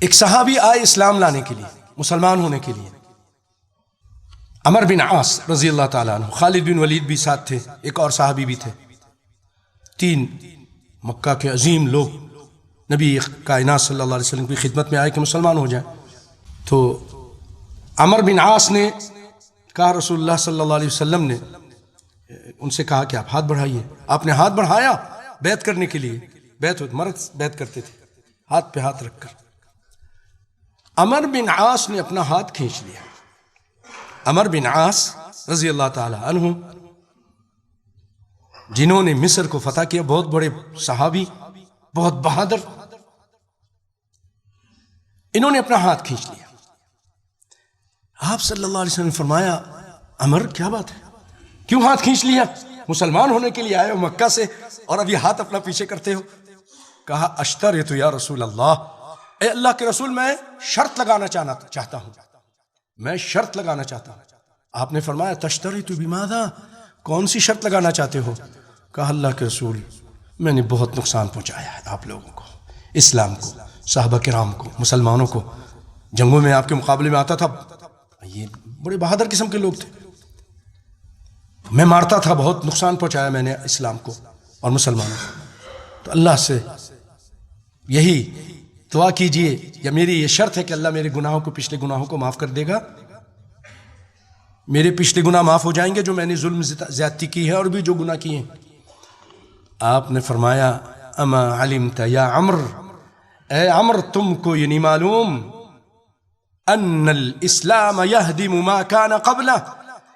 ایک صحابی آئے اسلام لانے کے لیے، مسلمان ہونے کے لیے، عمر بن عاص رضی اللہ تعالیٰ عنہ، خالد بن ولید بھی ساتھ تھے، ایک اور صحابی بھی تھے، 3 مکہ کے عظیم لوگ نبی کائنات صلی اللہ علیہ وسلم کی خدمت میں آئے کہ مسلمان ہو جائیں۔ تو عمر بن عاص نے کہا، رسول اللہ صلی اللہ علیہ وسلم نے ان سے کہا کہ آپ ہاتھ بڑھائیے۔ آپ نے ہاتھ بڑھایا بیعت کرنے کے لیے، مرد بیعت کرتے تھے ہاتھ پہ ہاتھ رکھ کر۔ عمر بن عاص نے اپنا ہاتھ کھینچ لیا۔ عمر بن عاص رضی اللہ تعالی عنہ، جنہوں نے مصر کو فتح کیا، بہت بڑے صحابی، بہت بہادر، انہوں نے اپنا ہاتھ کھینچ لیا۔ آپ صلی اللہ علیہ وسلم نے فرمایا، عمر کیا بات ہے، کیوں ہاتھ کھینچ لیا؟ مسلمان ہونے کے لیے آئے ہو مکہ سے اور اب یہ ہاتھ اپنا پیچھے کرتے ہو؟ کہا، اشترط یا رسول اللہ، اے اللہ کے رسول، میں شرط لگانا چاہتا ہوں، میں شرط لگانا چاہتا ہوں۔ آپ نے فرمایا، تشترط بماذا، کون سی شرط لگانا چاہتے ہو؟ کہا، اللہ کے رسول، میں نے بہت نقصان پہنچایا ہے آپ لوگوں کو، اسلام کو، صحابہ کرام کو، مسلمانوں کو، جنگوں میں آپ کے مقابلے میں آتا تھا، یہ بڑے بہادر قسم کے لوگ تھے، میں مارتا تھا، بہت نقصان پہنچایا میں نے اسلام کو اور مسلمانوں کو۔ تو اللہ سے یہی دعا کیجئے، یا میری یہ شرط ہے کہ اللہ میرے گناہوں کو، پچھلے گناہوں کو معاف کر دے گا، میرے پچھلے گناہ معاف ہو جائیں گے جو میں نے ظلم زیادتی کی ہے اور بھی جو گناہ کیے ہیں۔ آپ نے فرمایا، اما علمت یا عمر، اے عمر تم کو یہ نہیں معلوم، ان الاسلام یہدم ما کان قبلہ،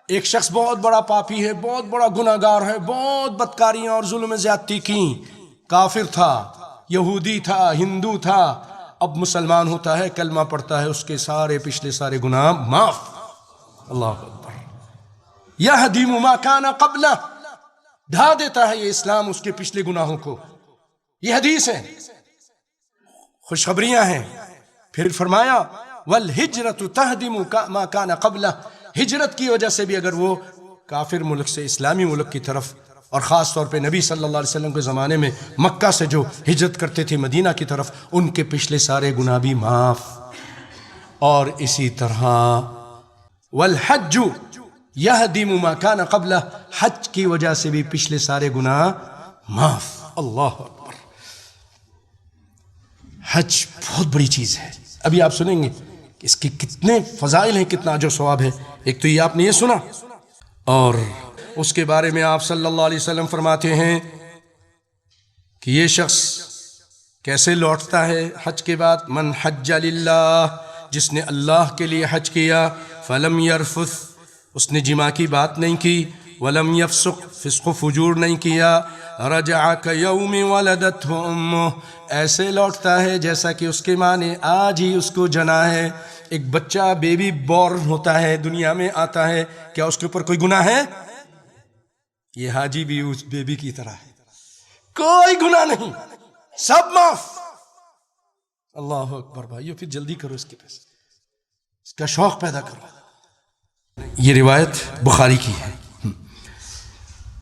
ایک شخص بہت بڑا پاپی ہے، بہت بڑا گناہ گار ہے، بہت بدکاریاں اور ظلم زیادتی کی، کافر تھا، یہودی تھا، ہندو تھا، اب مسلمان ہوتا ہے، کلمہ پڑھتا ہے، اس کے سارے پچھلے سارے گناہ معاف۔ اللہ اکبر۔ یہدم ما کان قبلہ، ڈھا دیتا ہے یہ اسلام اس کے پچھلے گناہوں کو۔ یہ حدیث ہے، خوشخبریاں ہیں۔ پھر فرمایا، والہجرۃ تہدم ما کان قبلہ، ہجرت کی وجہ سے بھی اگر وہ کافر ملک سے اسلامی ملک کی طرف، اور خاص طور پہ نبی صلی اللہ علیہ وسلم کے زمانے میں مکہ سے جو ہجرت کرتے تھے مدینہ کی طرف، ان کے پچھلے سارے گناہ بھی معاف۔ اور اسی طرح والحج یہدم ما کان قبلہ، حج کی وجہ سے بھی پچھلے سارے گناہ معاف۔ اللہ اکبر۔ حج بہت بڑی چیز ہے، ابھی آپ سنیں گے کہ اس کے کتنے فضائل ہیں، کتنا اجر و ثواب ہے۔ ایک تو یہ آپ نے یہ سنا، اور اس کے بارے میں آپ صلی اللہ علیہ وسلم فرماتے ہیں کہ یہ شخص کیسے لوٹتا ہے حج کے بعد، من حج للہ، جس نے اللہ کے لیے حج کیا، فلم یرفث، اس نے جماع کی بات نہیں کی، ولم یفسق، فسق و فجور نہیں کیا، رجع کیوم ولدتہ امہ، ایسے لوٹتا ہے جیسا کہ اس کے ماں نے آج ہی اس کو جنا ہے۔ ایک بچہ بیبی بورن ہوتا ہے، دنیا میں آتا ہے، کیا اس کے اوپر کوئی گناہ ہے؟ یہ حاجی بھی اس بیبی کی طرح ہے، کوئی گناہ نہیں، سب معاف۔ اللہ اکبر۔ بھائیو پھر جلدی کرو، اس کے پاس اس کا شوق پیدا کرو۔ یہ روایت بخاری کی ہے۔